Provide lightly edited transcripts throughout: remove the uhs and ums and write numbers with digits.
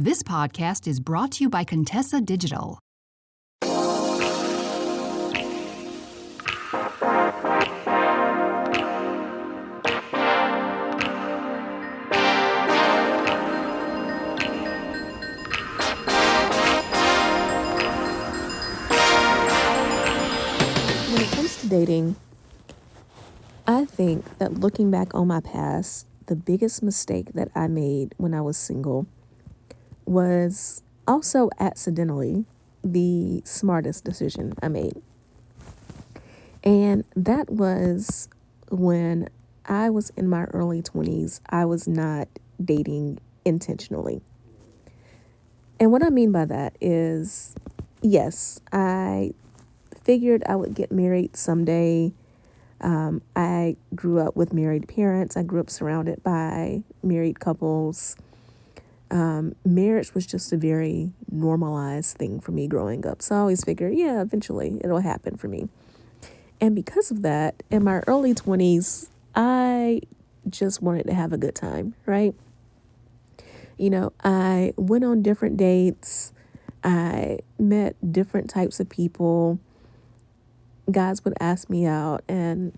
This podcast is brought to you by Contessa Digital. When it comes to dating, I think that looking back on my past, the biggest mistake that I made when I was single was also accidentally the smartest decision I made. And that was when I was in my early 20s, I was not dating intentionally. And what I mean by that is, yes, I figured I would get married someday. I grew up with married parents. I grew up surrounded by married couples. Marriage was just a very normalized thing for me growing up. So I always figured, yeah, eventually it'll happen for me. And because of that, in my early 20s, I just wanted to have a good time, right? I went on different dates. I met different types of people. Guys would ask me out, and,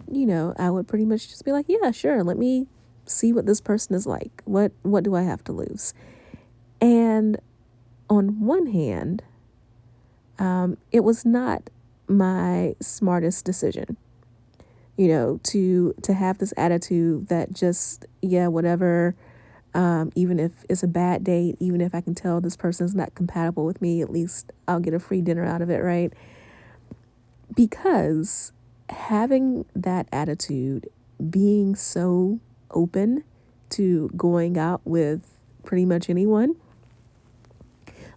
I would pretty much just be like, yeah, sure. Let me see what this person is like. What do I have to lose? And on one hand, it was not my smartest decision, to have this attitude that just, yeah, whatever, even if it's a bad date, even if I can tell this person's not compatible with me, at least I'll get a free dinner out of it, right? Because having that attitude, being so open to going out with pretty much anyone,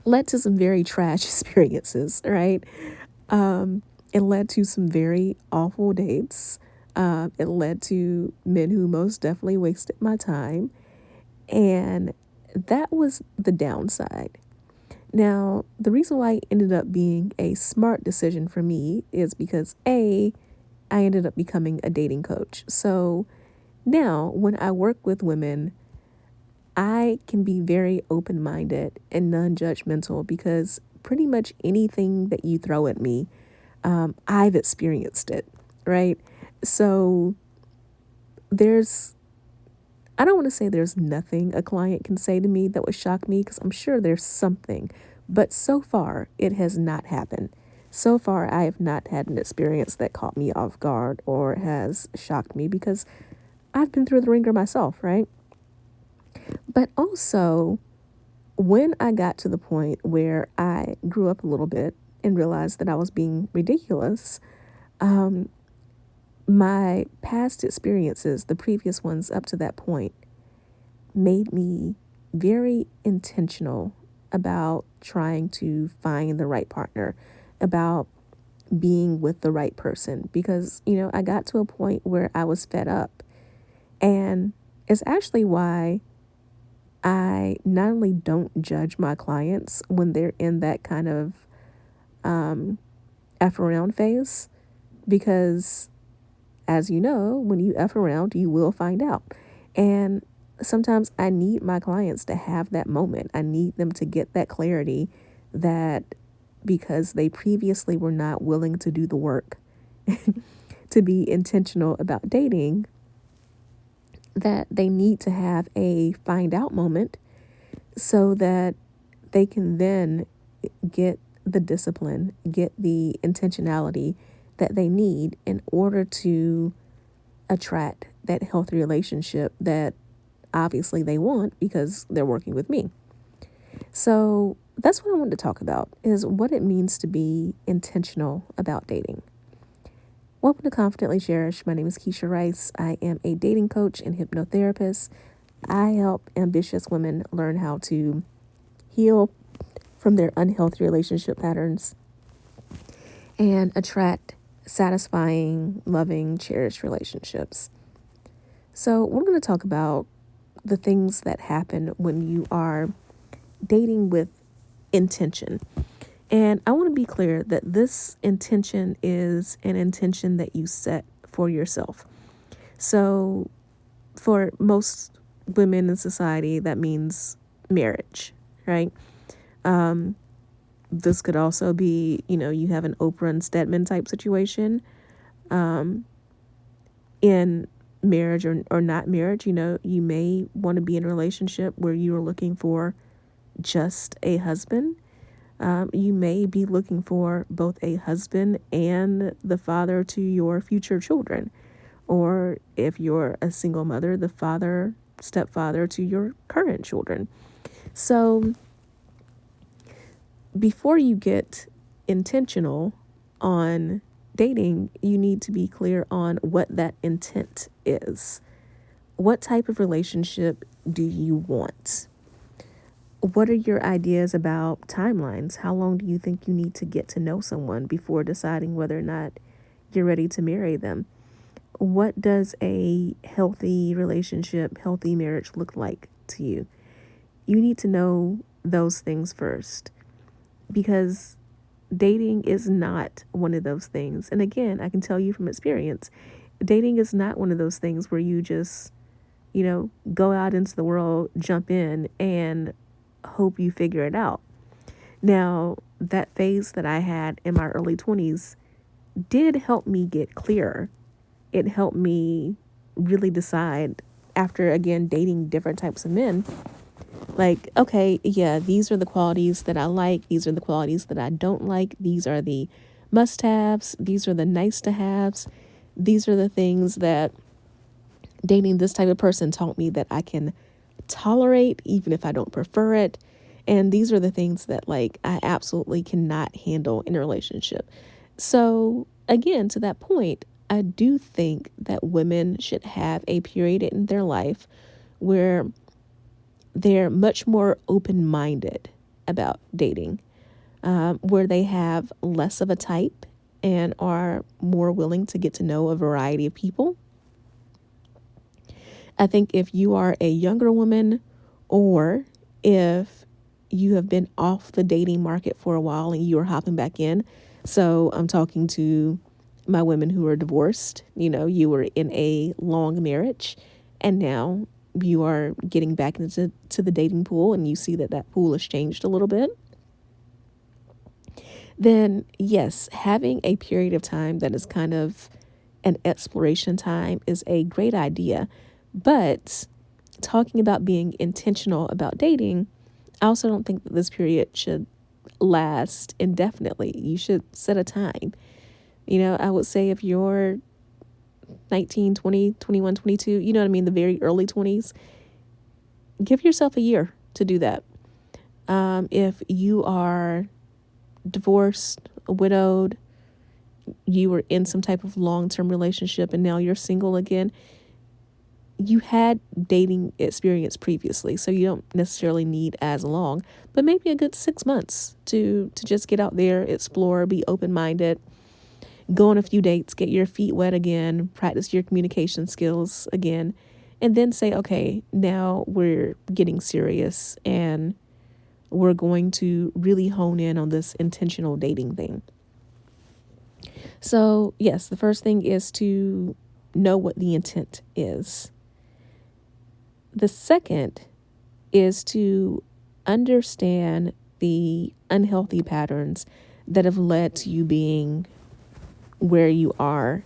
led to some very trash experiences, right? It led to some very awful dates. It led to men who most definitely wasted my time. And that was the downside. Now, the reason why it ended up being a smart decision for me is because I ended up becoming a dating coach. So now when I work with women, I can be very open-minded and non-judgmental because pretty much anything that you throw at me, I've experienced it, right? So I don't want to say there's nothing a client can say to me that would shock me, because I'm sure there's something, but so far it has not happened. So far, I have not had an experience that caught me off guard or has shocked me, because I've been through the ringer myself, right? But also, when I got to the point where I grew up a little bit and realized that I was being ridiculous, my past experiences, the previous ones up to that point, made me very intentional about trying to find the right partner, about being with the right person, because, I got to a point where I was fed up. And it's actually why I not only don't judge my clients when they're in that kind of F around phase, because as you know, when you F around, you will find out. And sometimes I need my clients to have that moment. I need them to get that clarity that because they previously were not willing to do the work to be intentional about dating, that they need to have a find out moment so that they can then get the discipline, get the intentionality that they need in order to attract that healthy relationship that obviously they want because they're working with me. So that's what I wanted to talk about, is what it means to be intentional about dating. Welcome to Confidently Cherished. My name is Keshia Rice. I am a dating coach and hypnotherapist. I help ambitious women learn how to heal from their unhealthy relationship patterns and attract satisfying, loving, cherished relationships. So we're going to talk about the things that happen when you are dating with intention. And I want to be clear that this intention is an intention that you set for yourself. So for most women in society, that means marriage, right? This could also be, you have an Oprah and Stedman type situation in marriage or not marriage. You may want to be in a relationship where you are looking for just a husband. You may be looking for both a husband and the father to your future children. Or if you're a single mother, the stepfather to your current children. So before you get intentional on dating, you need to be clear on what that intent is. What type of relationship do you want? What are your ideas about timelines? How long do you think you need to get to know someone before deciding whether or not you're ready to marry them? What does a healthy relationship, healthy marriage look like to you? You need to know those things first, because dating is not one of those things. And again, I can tell you from experience, dating is not one of those things where you just, go out into the world, jump in, and hope you figure it out. Now, that phase that I had in my early 20s did help me get clearer. It helped me really decide, after, again, dating different types of men, like, okay, yeah, these are the qualities that I like. These are the qualities that I don't like. These are the must-haves. These are the nice-to-haves. These are the things that dating this type of person taught me that I can tolerate, even if I don't prefer it. And these are the things that, like, I absolutely cannot handle in a relationship. So, again, to that point, I do think that women should have a period in their life where they're much more open-minded about dating, where they have less of a type and are more willing to get to know a variety of people. I think if you are a younger woman, or if you have been off the dating market for a while and you are hopping back in, so I'm talking to my women who are divorced, you were in a long marriage and now you are getting back into the dating pool and you see that pool has changed a little bit, then yes, having a period of time that is kind of an exploration time is a great idea. But talking about being intentional about dating, I also don't think that this period should last indefinitely. You should set a time. I would say if you're 19, 20, 21, 22, you know what I mean, the very early 20s, give yourself a year to do that. If you are divorced, widowed, you were in some type of long-term relationship and now you're single again, you had dating experience previously, so you don't necessarily need as long, but maybe a good 6 months to just get out there, explore, be open-minded, go on a few dates, get your feet wet again, practice your communication skills again, and then say, okay, now we're getting serious and we're going to really hone in on this intentional dating thing. So yes, the first thing is to know what the intent is. The second is to understand the unhealthy patterns that have led to you being where you are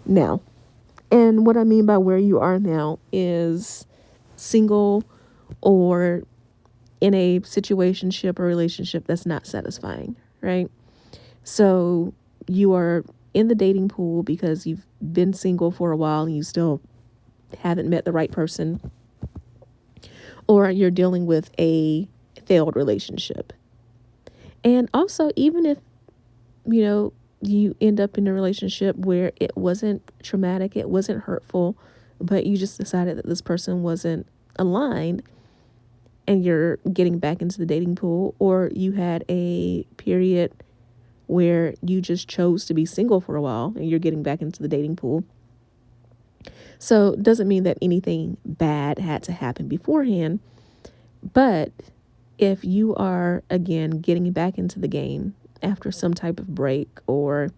now. And what I mean by where you are now is single or in a situationship or relationship that's not satisfying, right? So you are in the dating pool because you've been single for a while and you still haven't met the right person, or you're dealing with a failed relationship. And also, even if, you end up in a relationship where it wasn't traumatic, it wasn't hurtful, but you just decided that this person wasn't aligned and you're getting back into the dating pool, or you had a period where you just chose to be single for a while and you're getting back into the dating pool. So it doesn't mean that anything bad had to happen beforehand, but if you are, again, getting back into the game after some type of break, or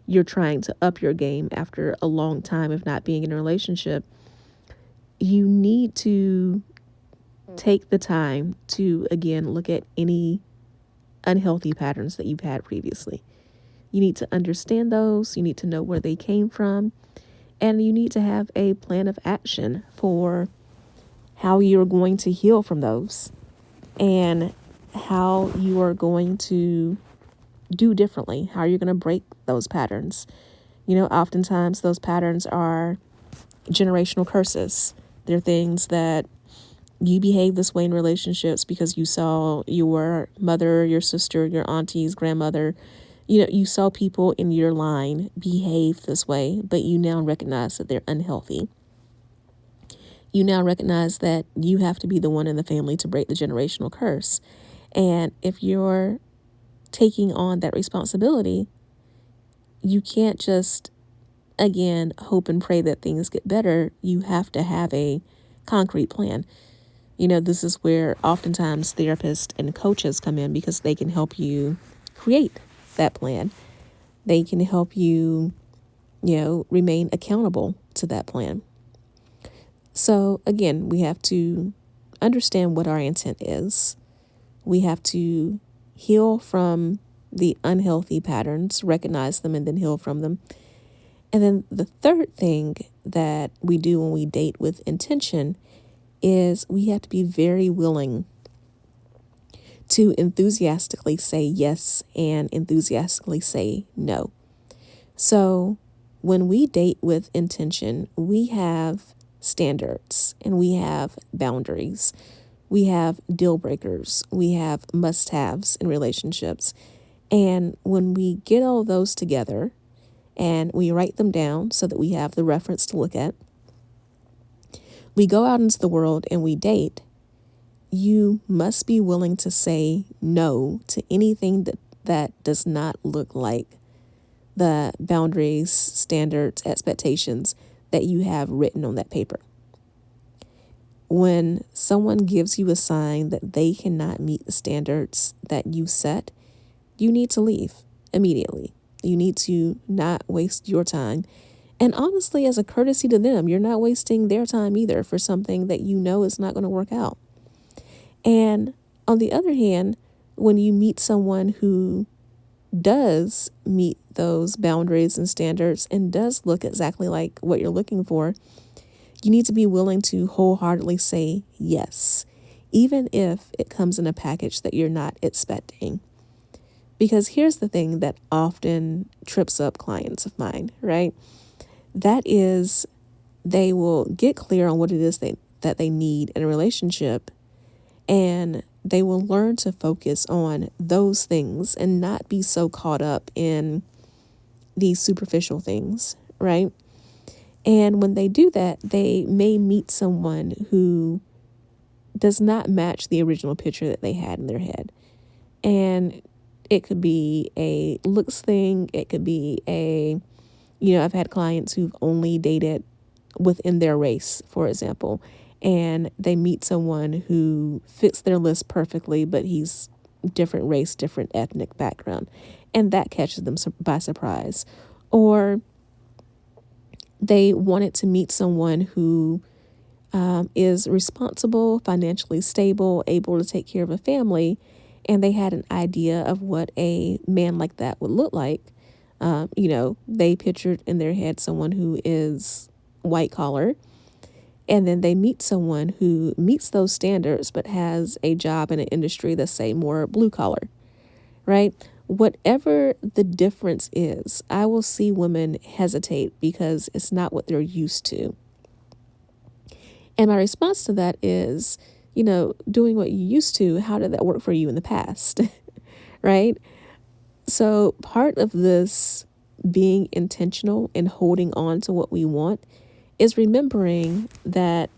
you're trying to up your game after a long time of not being in a relationship, you need to take the time to, again, look at any unhealthy patterns that you've had previously. You need to understand those. You need to know where they came from. And you need to have a plan of action for how you're going to heal from those and how you are going to do differently, how you're going to break those patterns. Oftentimes those patterns are generational curses. They're things that you behave this way in relationships because you saw your mother, your sister, your auntie's grandmother. You saw people in your line behave this way, but you now recognize that they're unhealthy. You now recognize that you have to be the one in the family to break the generational curse. And if you're taking on that responsibility, you can't just, again, hope and pray that things get better. You have to have a concrete plan. This is where oftentimes therapists and coaches come in because they can help you create that plan. They can help you, remain accountable to that plan. So again, we have to understand what our intent is. We have to heal from the unhealthy patterns, recognize them, and then heal from them. And then the third thing that we do when we date with intention is we have to be very willing to enthusiastically say yes and enthusiastically say no. So when we date with intention, we have standards and we have boundaries. We have deal breakers. We have must-haves in relationships. And when we get all those together and we write them down so that we have the reference to look at, we go out into the world and we date. You must be willing to say no to anything that does not look like the boundaries, standards, expectations that you have written on that paper. When someone gives you a sign that they cannot meet the standards that you set, you need to leave immediately. You need to not waste your time. And honestly, as a courtesy to them, you're not wasting their time either for something that you know is not going to work out. And on the other hand, when you meet someone who does meet those boundaries and standards and does look exactly like what you're looking for, you need to be willing to wholeheartedly say yes, even if it comes in a package that you're not expecting. Because here's the thing that often trips up clients of mine, right? That is, they will get clear on what it is that they need in a relationship, and they will learn to focus on those things and not be so caught up in these superficial things, right? And when they do that, they may meet someone who does not match the original picture that they had in their head. And it could be a looks thing. It could be I've had clients who've only dated within their race, for example, and they meet someone who fits their list perfectly, but he's different race, different ethnic background, and that catches them by surprise. Or they wanted to meet someone who is responsible, financially stable, able to take care of a family, and they had an idea of what a man like that would look like. They pictured in their head someone who is white collar, and then they meet someone who meets those standards but has a job in an industry that's, say, more blue collar, right? Whatever the difference is, I will see women hesitate because it's not what they're used to. And my response to that is, doing what you used to, how did that work for you in the past, right? So part of this being intentional and holding on to what we want is remembering that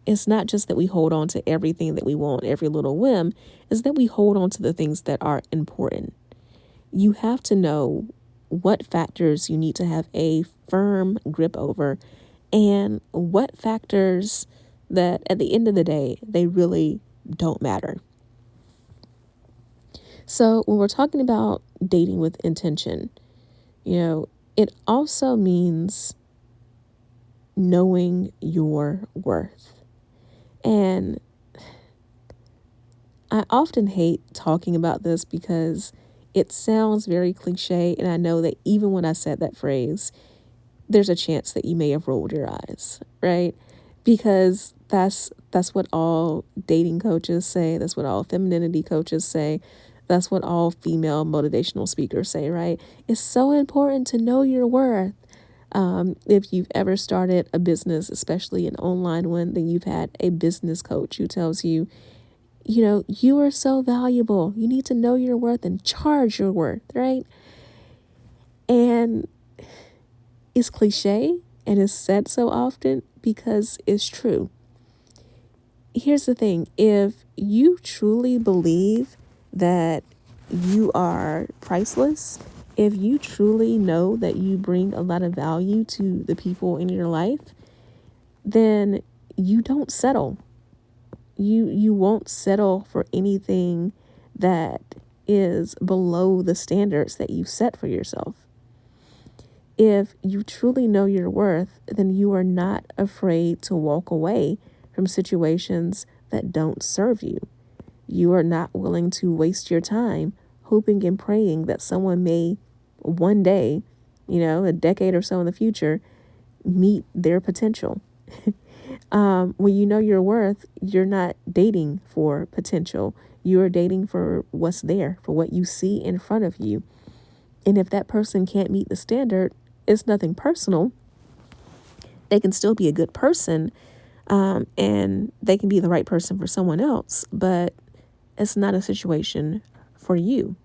it's not just that we hold on to everything that we want, every little whim, is that we hold on to the things that are important. You have to know what factors you need to have a firm grip over and what factors that at the end of the day, they really don't matter. So when we're talking about dating with intention, it also means knowing your worth. And I often hate talking about this because it sounds very cliche. And I know that even when I said that phrase, there's a chance that you may have rolled your eyes, right? Because that's what all dating coaches say. That's what all femininity coaches say. That's what all female motivational speakers say, right? It's so important to know your worth. If you've ever started a business, especially an online one, then you've had a business coach who tells you, you are so valuable. You need to know your worth and charge your worth, right? And it's cliche and it's said so often because it's true. Here's the thing. If you truly believe that you are priceless, if you truly know that you bring a lot of value to the people in your life, then you don't settle. You won't settle for anything that is below the standards that you've set for yourself. If you truly know your worth, then you are not afraid to walk away from situations that don't serve you. You are not willing to waste your time hoping and praying that someone may one day, a decade or so in the future, meet their potential. When you know your worth, you're not dating for potential. You're dating for what's there, for what you see in front of you. And if that person can't meet the standard, it's nothing personal. They can still be a good person, and they can be the right person for someone else, but it's not a situation for you.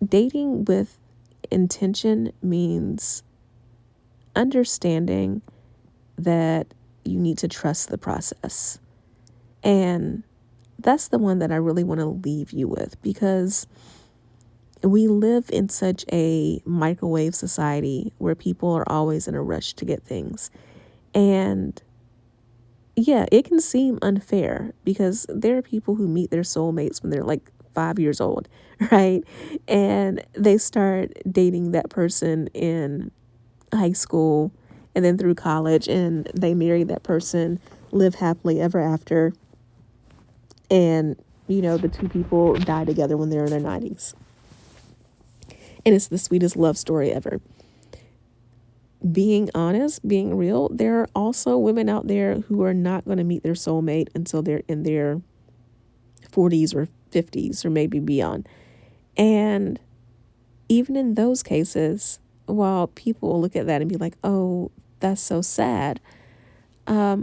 Dating with intention means understanding that you need to trust the process. And that's the one that I really want to leave you with, because we live in such a microwave society where people are always in a rush to get things. And yeah, it can seem unfair because there are people who meet their soulmates when they're like 5 years old, right? And they start dating that person in high school and then through college, and they marry that person, live happily ever after. And, the two people die together when they're in their 90s. And it's the sweetest love story ever. Being honest, being real, there are also women out there who are not going to meet their soulmate until they're in their 40s or 50s or maybe beyond. And even in those cases, while people will look at that and be like, oh, that's so sad, I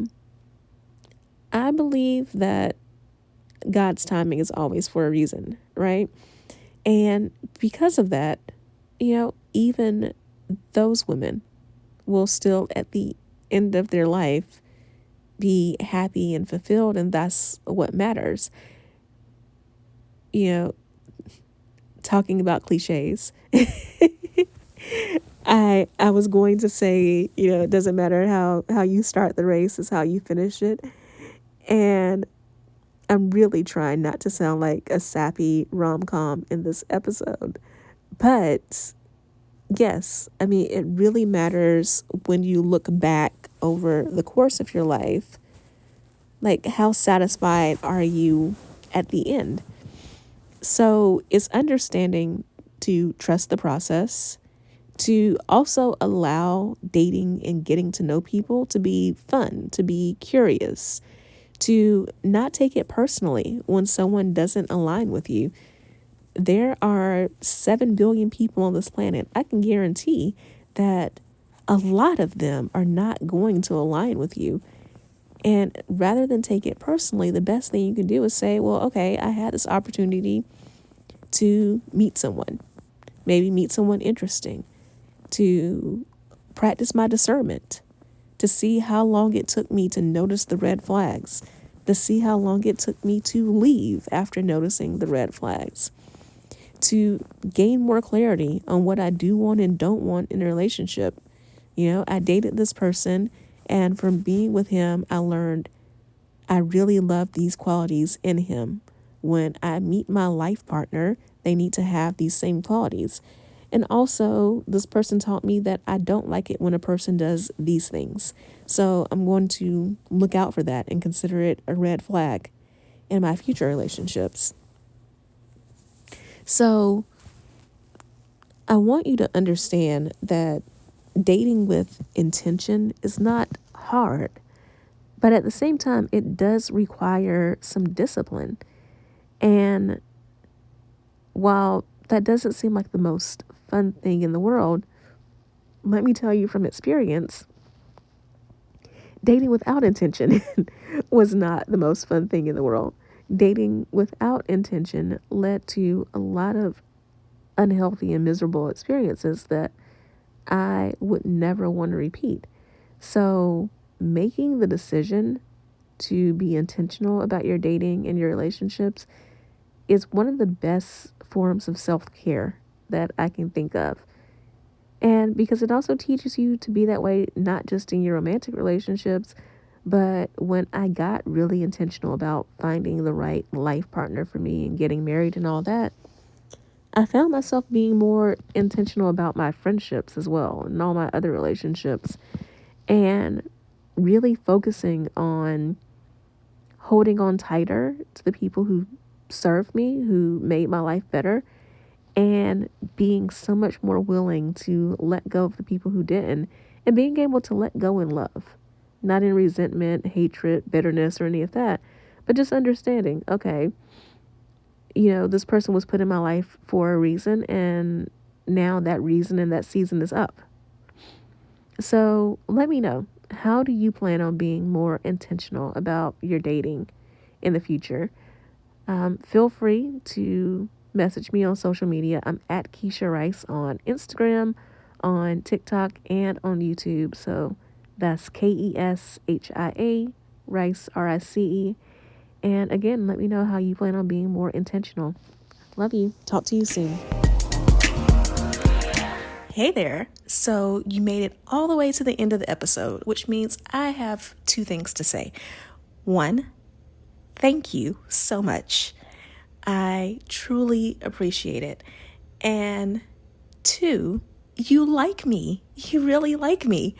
believe that God's timing is always for a reason, right? And because of that, even those women will still at the end of their life be happy and fulfilled, and that's what matters. Talking about cliches, I was going to say, it doesn't matter how you start the race, is how you finish it. And I'm really trying not to sound like a sappy rom-com in this episode. But yes, it really matters when you look back over the course of your life. Like, how satisfied are you at the end? So it's understanding to trust the process, to also allow dating and getting to know people to be fun, to be curious, to not take it personally when someone doesn't align with you. There are 7 billion people on this planet. I can guarantee that a lot of them are not going to align with you. And rather than take it personally, the best thing you can do is say, well, okay, I had this opportunity to meet someone, maybe meet someone interesting, to practice my discernment, to see how long it took me to notice the red flags, to see how long it took me to leave after noticing the red flags, to gain more clarity on what I do want and don't want in a relationship. I dated this person, and from being with him, I learned I really love these qualities in him. When I meet my life partner, they need to have these same qualities. And also, this person taught me that I don't like it when a person does these things. So I'm going to look out for that and consider it a red flag. in my future relationships. So I want you to understand that dating with intention is not hard, but at the same time, it does require some discipline. And while that doesn't seem like the most fun thing in the world, let me tell you from experience, dating without intention was not the most fun thing in the world. Dating without intention led to a lot of unhealthy and miserable experiences that I would never want to repeat. So, making the decision to be intentional about your dating and your relationships is one of the best forms of self-care that I can think of. And because it also teaches you to be that way, not just in your romantic relationships, but when I got really intentional about finding the right life partner for me and getting married and all that, I found myself being more intentional about my friendships as well and all my other relationships, and really focusing on holding on tighter to the people who served me, who made my life better, and being so much more willing to let go of the people who didn't, and being able to let go in love, not in resentment, hatred, bitterness, or any of that, but just understanding, okay, this person was put in my life for a reason, and now that reason and that season is up. So let me know, how do you plan on being more intentional about your dating in the future? Feel free to message me on social media. I'm at Keshia Rice on Instagram, on TikTok, and on YouTube. So that's Keshia Rice, Rice. And again, let me know how you plan on being more intentional. Love you. Talk to you soon. Hey there. So you made it all the way to the end of the episode, which means I have two things to say. One, thank you so much. I truly appreciate it. And two, you like me. You really like me.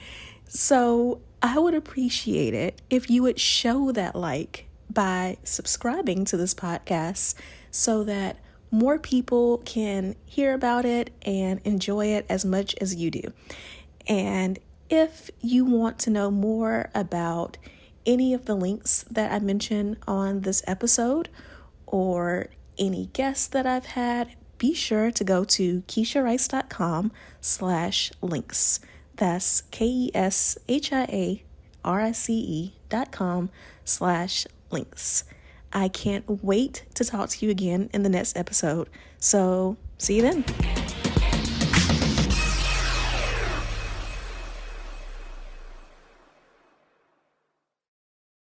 So I would appreciate it if you would show that like by subscribing to this podcast so that more people can hear about it and enjoy it as much as you do. And if you want to know more about any of the links that I mentioned on this episode or any guests that I've had, be sure to go to KeshiaRice.com/links. That's KeshiaRice.com/links. I can't wait to talk to you again in the next episode. So see you then.